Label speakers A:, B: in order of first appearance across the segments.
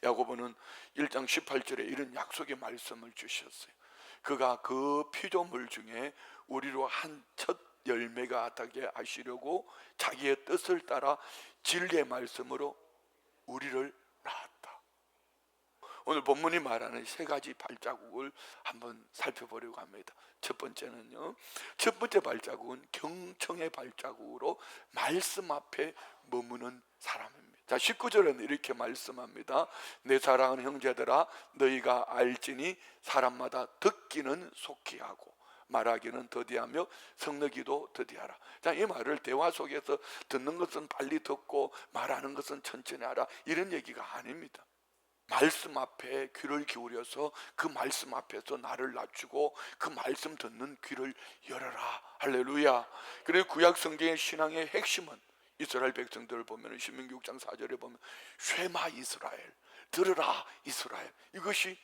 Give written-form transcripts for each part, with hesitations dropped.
A: 야고보는 1장 18절에 이런 약속의 말씀을 주셨어요. 그가 그 피조물 중에 우리로 한 첫 열매가 되게 하시려고 자기의 뜻을 따라 진리의 말씀으로 우리를 낳았다. 오늘 본문이 말하는 세 가지 발자국을 한번 살펴보려고 합니다. 첫 번째는요, 첫 번째 발자국은 경청의 발자국으로 말씀 앞에 머무는 사람입니다. 자, 19절은 이렇게 말씀합니다. 내 사랑하는 형제들아, 너희가 알지니 사람마다 듣기는 속히 하고 말하기는 더디하며 성내기도 더디하라. 자, 이 말을 대화 속에서 듣는 것은 빨리 듣고 말하는 것은 천천히 하라, 이런 얘기가 아닙니다. 말씀 앞에 귀를 기울여서 그 말씀 앞에서 나를 낮추고 그 말씀 듣는 귀를 열어라. 할렐루야. 그래서 구약 성경의 신앙의 핵심은 이스라엘 백성들을 보면 신명기 6장 4절에 보면 쉐마 이스라엘, 들으라 이스라엘, 이것이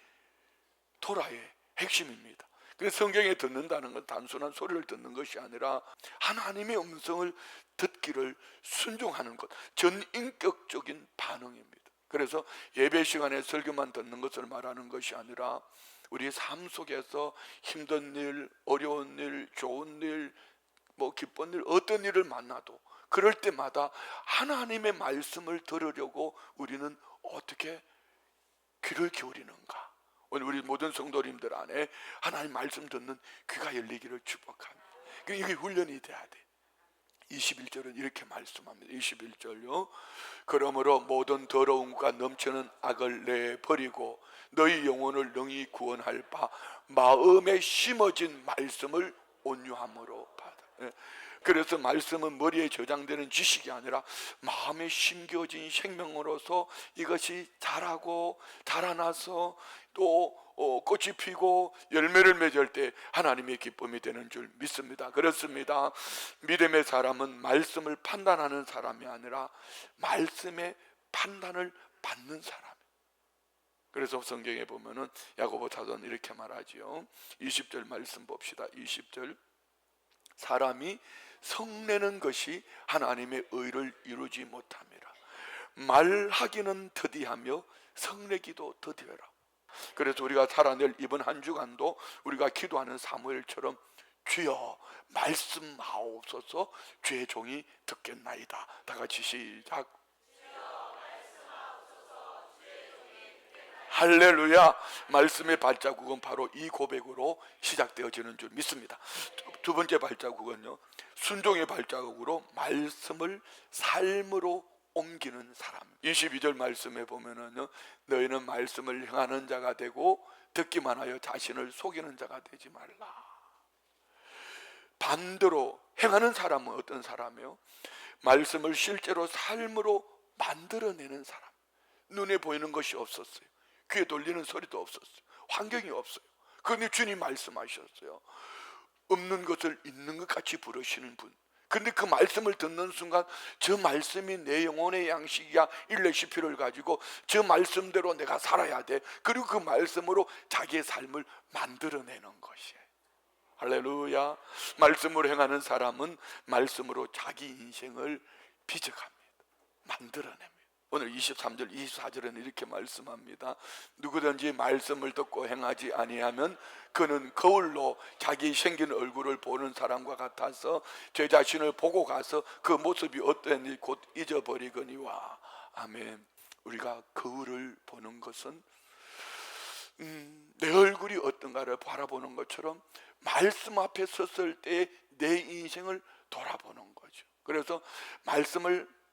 A: 토라의 핵심입니다. 그래서 성경에 듣는다는 건 단순한 소리를 듣는 것이 아니라 하나님의 음성을 듣기를 순종하는 것, 전인격적인 반응입니다. 그래서 예배 시간에 설교만 듣는 것을 말하는 것이 아니라 우리의 삶 속에서 힘든 일, 어려운 일, 좋은 일, 기쁜 일, 어떤 일을 만나도 그럴 때마다 하나님의 말씀을 들으려고 우리는 어떻게 귀를 기울이는가. 오늘 우리 모든 성도님들 안에 하나님 말씀 듣는 귀가 열리기를 축복합니다. 이게 훈련이 돼야 돼. 21절은 이렇게 말씀합니다. 21절요. 그러므로 모든 더러움과 넘치는 악을 내버리고 너희 영혼을 능히 구원할 바 마음에 심어진 말씀을 온유함으로 받아. 그래서 말씀은 머리에 저장되는 지식이 아니라 마음에 심겨진 생명으로서 이것이 자라고 자라나서 또 꽃이 피고 열매를 맺을 때 하나님의 기쁨이 되는 줄 믿습니다. 그렇습니다. 믿음의 사람은 말씀을 판단하는 사람이 아니라 말씀의 판단을 받는 사람. 그래서 성경에 보면은 야고보 사도는 이렇게 말하지요. 20절 말씀 봅시다. 20절. 사람이 성내는 것이 하나님의 의를 이루지 못함이라. 말하기는 더디하며 성내기도 더디하라. 그래서 우리가 살아낼 이번 한 주간도 우리가 기도하는 사무엘처럼 주여 말씀하옵소서 주의 종이 듣겠나이다. 다 같이 시작. 할렐루야. 말씀의 발자국은 바로 이 고백으로 시작되어지는 줄 믿습니다. 두 번째 발자국은요, 순종의 발자국으로 말씀을 삶으로 옮기는 사람. 22절 말씀에 보면은요, 너희는 말씀을 행하는 자가 되고 듣기만 하여 자신을 속이는 자가 되지 말라. 반대로 행하는 사람은 어떤 사람이에요? 말씀을 실제로 삶으로 만들어내는 사람. 눈에 보이는 것이 없었어요. 귀에 돌리는 소리도 없었어요. 환경이 없어요. 그런데 주님 말씀하셨어요. 없는 것을 있는 것 같이 부르시는 분. 근데 그 말씀을 듣는 순간 저 말씀이 내 영혼의 양식이야, 일레시피를 가지고 저 말씀대로 내가 살아야 돼. 그리고 그 말씀으로 자기의 삶을 만들어내는 것이에요. 할렐루야. 말씀으로 행하는 사람은 말씀으로 자기 인생을 빚어갑니다. 만들어냅니다. 오늘 23절 24절은 이렇게 말씀합니다. 누구든지 말씀을 듣고 행하지 아니하면 그는 거울로 자기 생긴 얼굴을 보는 사람과 같아서 제 자신을 보고 가서 그 모습이 어땠는지 곧 잊어버리거니와. 아멘. 우리가 거울을 보는 것은 내 얼굴이 어떤가를 바라보는 것처럼 말씀 앞에 섰을 때 내 인생을 돌아보는 거죠. 그래서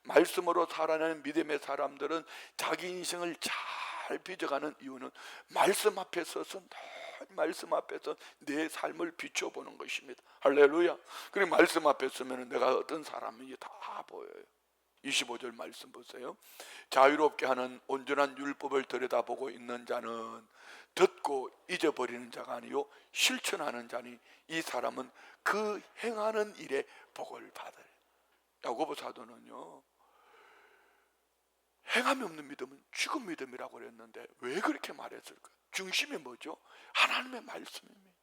A: 말씀으로 살아내는 믿음의 사람들은 자기 인생을 잘 빚어가는 이유는 말씀 앞에 서서 말씀 앞에서 내 삶을 비춰보는 것입니다. 할렐루야. 그리고 말씀 앞에 서면 내가 어떤 사람인지 다 보여요. 25절 말씀 보세요. 자유롭게 하는 온전한 율법을 들여다보고 있는 자는 듣고 잊어버리는 자가 아니요 실천하는 자니 이 사람은 그 행하는 일에 복을 받아요. 야고보 사도는요, 행함이 없는 믿음은 죽은 믿음이라고 그랬는데 왜 그렇게 말했을까요? 중심이 뭐죠? 하나님의 말씀입니다.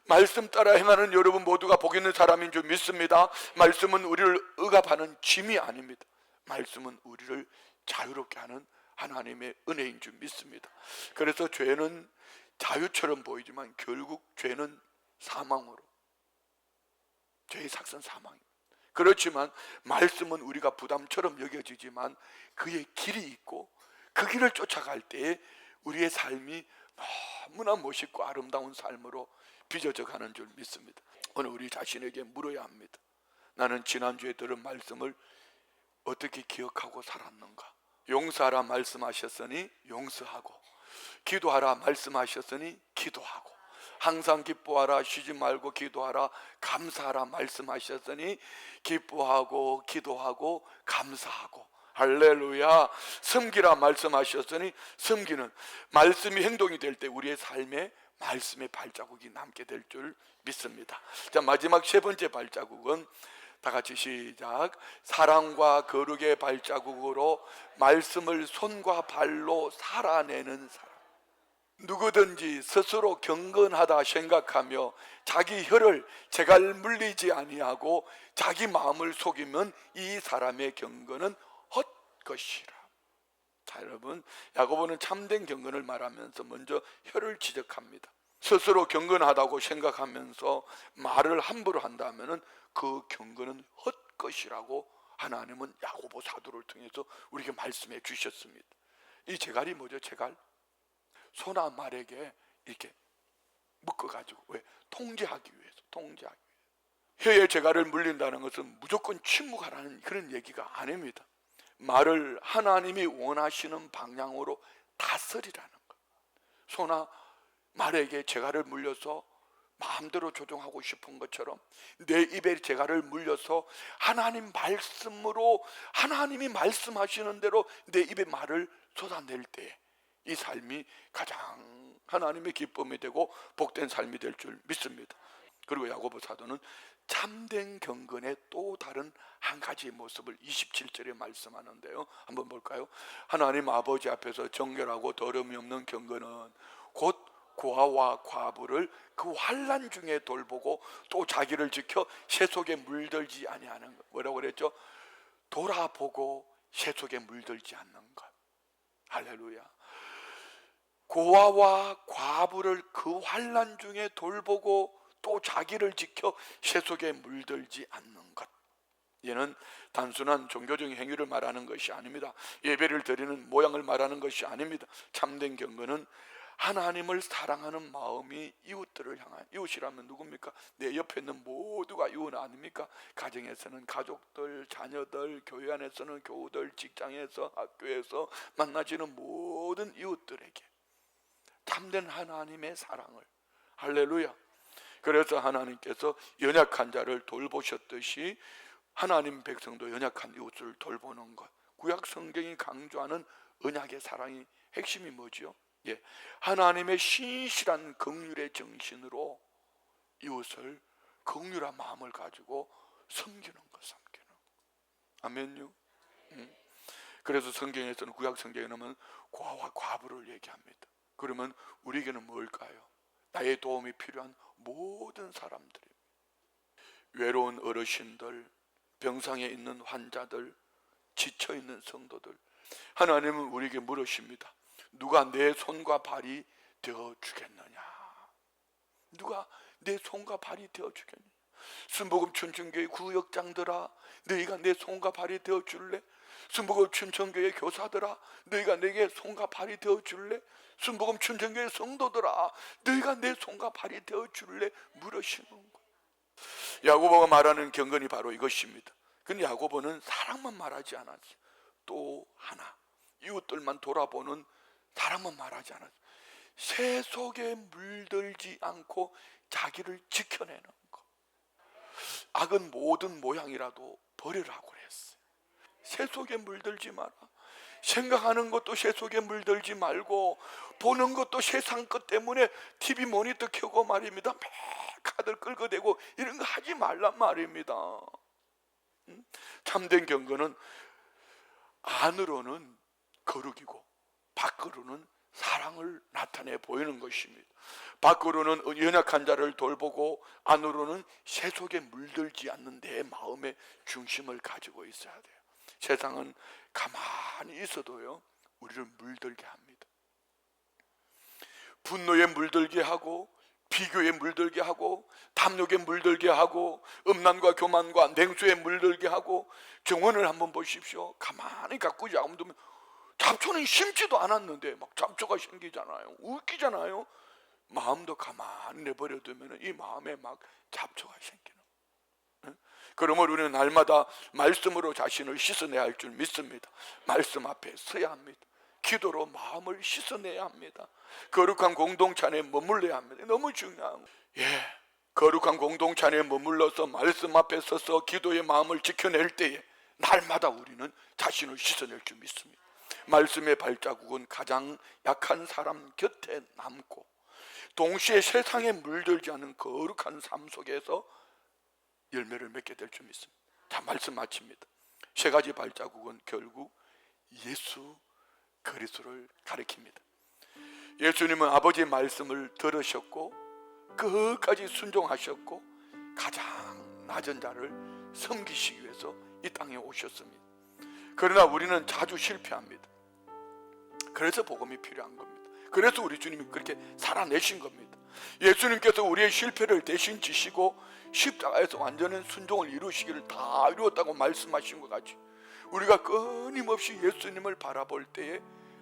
A: 말씀 따라 행하는 여러분 모두가 복 있는 사람인 줄 믿습니다. 말씀은 우리를 억압하는 짐이 아닙니다. 말씀은 우리를 자유롭게 하는 하나님의 은혜인 줄 믿습니다. 그래서 죄는 자유처럼 보이지만 결국 죄는 사망으로, 죄의 삭선 사망입니다. 그렇지만 말씀은 우리가 부담처럼 여겨지지만 그의 길이 있고 그 길을 쫓아갈 때에 우리의 삶이 너무나 멋있고 아름다운 삶으로 빚어져 가는 줄 믿습니다. 오늘 우리 자신에게 물어야 합니다. 나는 지난주에 들은 말씀을 어떻게 기억하고 살았는가? 용서하라 말씀하셨으니 용서하고, 기도하라 말씀하셨으니 기도하고, 항상 기뻐하라 쉬지 말고 기도하라 감사하라 말씀하셨으니 기뻐하고 기도하고 감사하고, 할렐루야. 섬기라 말씀하셨으니 섬기는, 말씀이 행동이 될 때 우리의 삶에 말씀의 발자국이 남게 될 줄 믿습니다. 자, 마지막 세 번째 발자국은 다 같이 시작. 사랑과 거룩의 발자국으로 말씀을 손과 발로 살아내는 사람. 누구든지 스스로 경건하다 생각하며 자기 혀를 제갈 물리지 아니하고 자기 마음을 속이면 이 사람의 경건은 헛것이라. 자, 여러분, 야고보는 참된 경건을 말하면서 먼저 혀를 지적합니다. 스스로 경건하다고 생각하면서 말을 함부로 한다면 그 경건은 헛것이라고 하나님은 야고보 사도를 통해서 우리에게 말씀해 주셨습니다. 이 제갈이 뭐죠? 제갈, 소나 말에게 이렇게 묶어가지고, 왜? 통제하기 위해서, 통제하기 위해서. 혀에 제갈을 물린다는 것은 무조건 침묵하라는 그런 얘기가 아닙니다. 말을 하나님이 원하시는 방향으로 다스리라는 것. 소나 말에게 제갈을 물려서 마음대로 조종하고 싶은 것처럼 내 입에 제갈을 물려서 하나님 말씀으로, 하나님이 말씀하시는 대로 내 입에 말을 쏟아낼 때 이 삶이 가장 하나님의 기쁨이 되고 복된 삶이 될 줄 믿습니다. 그리고 야고보 사도는 참된 경건의 또 다른 한 가지 모습을 27절에 말씀하는데요, 한번 볼까요? 하나님 아버지 앞에서 정결하고 더러움이 없는 경건은 곧 고아와 과부를 그 환난 중에 돌보고 또 자기를 지켜 새 속에 물들지 아니하는 것. 뭐라고 그랬죠? 돌아보고 새 속에 물들지 않는 것. 할렐루야. 고아와 과부를 그 환난 중에 돌보고 또 자기를 지켜 새 속에 물들지 않는 것. 얘는 단순한 종교적인 행위를 말하는 것이 아닙니다. 예배를 드리는 모양을 말하는 것이 아닙니다. 참된 경건은 하나님을 사랑하는 마음이 이웃들을 향한, 이웃이라면 누굽니까? 내 옆에 있는 모두가 이웃 아닙니까? 가정에서는 가족들, 자녀들, 교회 안에서는 교우들, 직장에서, 학교에서 만나지는 모든 이웃들에게 참된 하나님의 사랑을, 할렐루야. 그래서 하나님께서 연약한 자를 돌보셨듯이 하나님 백성도 연약한 이웃을 돌보는 것. 구약 성경이 강조하는 언약의 사랑이 핵심이 뭐지요? 예, 하나님의 신실한 긍휼의 정신으로 이웃을 긍휼한 마음을 가지고 섬기는 것, 섬기는 것. 아멘요. 그래서 성경에서는, 구약 성경에는 고아와 과부를 얘기합니다. 그러면 우리에게는 뭘까요? 나의 도움이 필요한 모든 사람들이, 외로운 어르신들, 병상에 있는 환자들, 지쳐있는 성도들. 하나님은 우리에게 물으십니다. 누가 내 손과 발이 되어 주겠느냐? 누가 내 손과 발이 되어 주겠느냐? 순복음 춘천교회 구역장들아, 너희가 내 손과 발이 되어 줄래? 순복음 춘천교회 교사들아, 너희가 내게 손과 발이 되어 줄래? 순복음 춘천교회 성도들아, 너희가 내 손과 발이 되어 줄래? 물으시는 거. 야고보가 말하는 경건이 바로 이것입니다. 근데 야고보는 사랑만 말하지 않았어요. 또 하나, 이웃들만 돌아보는 사랑만 말하지 않았어요. 새 속에 물들지 않고 자기를 지켜내는 것. 악은 모든 모양이라도 버리라고 그랬어요. 새 속에 물들지 마라. 생각하는 것도 새 속에 물들지 말고, 보는 것도 세상 것 때문에 TV 모니터 켜고 말입니다, 막 카드 끌고 대고 이런 거 하지 말란 말입니다. 참된 경건은 안으로는 거룩이고 밖으로는 사랑을 나타내 보이는 것입니다. 밖으로는 연약한 자를 돌보고 안으로는 새 속에 물들지 않는 내 마음의 중심을 가지고 있어야 돼요. 세상은 가만히 있어도요, 우리를 물들게 합니다. 분노에 물들게 하고, 비교에 물들게 하고, 탐욕에 물들게 하고, 음란과 교만과 냉소에 물들게 하고. 정원을 한번 보십시오. 가만히 가꾸지 않으면 잡초는 심지도 않았는데 막 잡초가 생기잖아요. 웃기잖아요. 마음도 가만히 내버려두면 이 마음에 막 잡초가 생기는. 그러므로 우리는 날마다 말씀으로 자신을 씻어내야 할 줄 믿습니다. 말씀 앞에 서야 합니다. 기도로 마음을 씻어내야 합니다. 거룩한 공동체 안에 머물러야 합니다. 너무 중요한 거룩한 공동체 안에 머물러서 말씀 앞에 서서 기도의 마음을 지켜낼 때에 날마다 우리는 자신을 씻어낼 줄 믿습니다. 말씀의 발자국은 가장 약한 사람 곁에 남고, 동시에 세상에 물들지 않은 거룩한 삶 속에서 열매를 맺게 될 줄 믿습니다. 자, 말씀 마칩니다. 세 가지 발자국은 결국 예수 그리스도를 가리킵니다. 예수님은 아버지의 말씀을 들으셨고 끝까지 순종하셨고 가장 낮은 자를 섬기시기 위해서 이 땅에 오셨습니다. 그러나 우리는 자주 실패합니다. 그래서 복음이 필요한 겁니다. 그래서 우리 주님이 그렇게 살아내신 겁니다. 예수님께서 우리의 실패를 대신 지시고 십자가에서 완전한 순종을 이루시기를 다 이루었다고 말씀하신 것 같이, 우리가 끊임없이 예수님을 바라볼 때에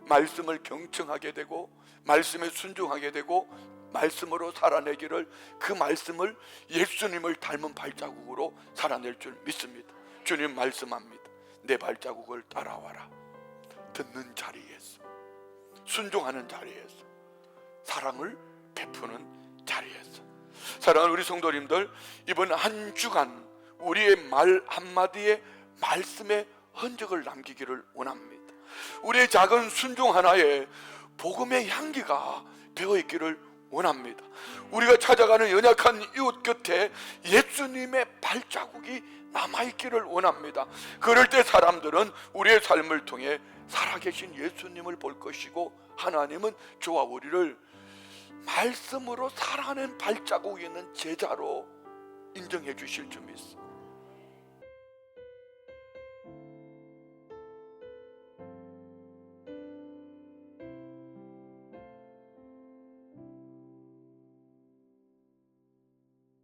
A: 말씀을 경청하게 되고 말씀에 순종하게 되고 말씀으로 살아내기를, 그 말씀을 예수님을 닮은 발자국으로 살아낼 줄 믿습니다. 주님 말씀합니다. 내 발자국을 따라와라. 듣는 자리에서, 순종하는 자리에서, 사랑을 베푸는 자리에서. 사랑하는 우리 성도님들, 이번 한 주간 우리의 말 한마디에 말씀의 흔적을 남기기를 원합니다. 우리의 작은 순종 하나에 복음의 향기가 배어있기를 원합니다. 우리가 찾아가는 연약한 이웃 곁에 예수님의 발자국이 남아있기를 원합니다. 그럴 때 사람들은 우리의 삶을 통해 살아계신 예수님을 볼 것이고, 하나님은 저와 우리를 말씀으로 살아낸 발자국이 있는 제자로 인정해 주실 줄 믿습니다.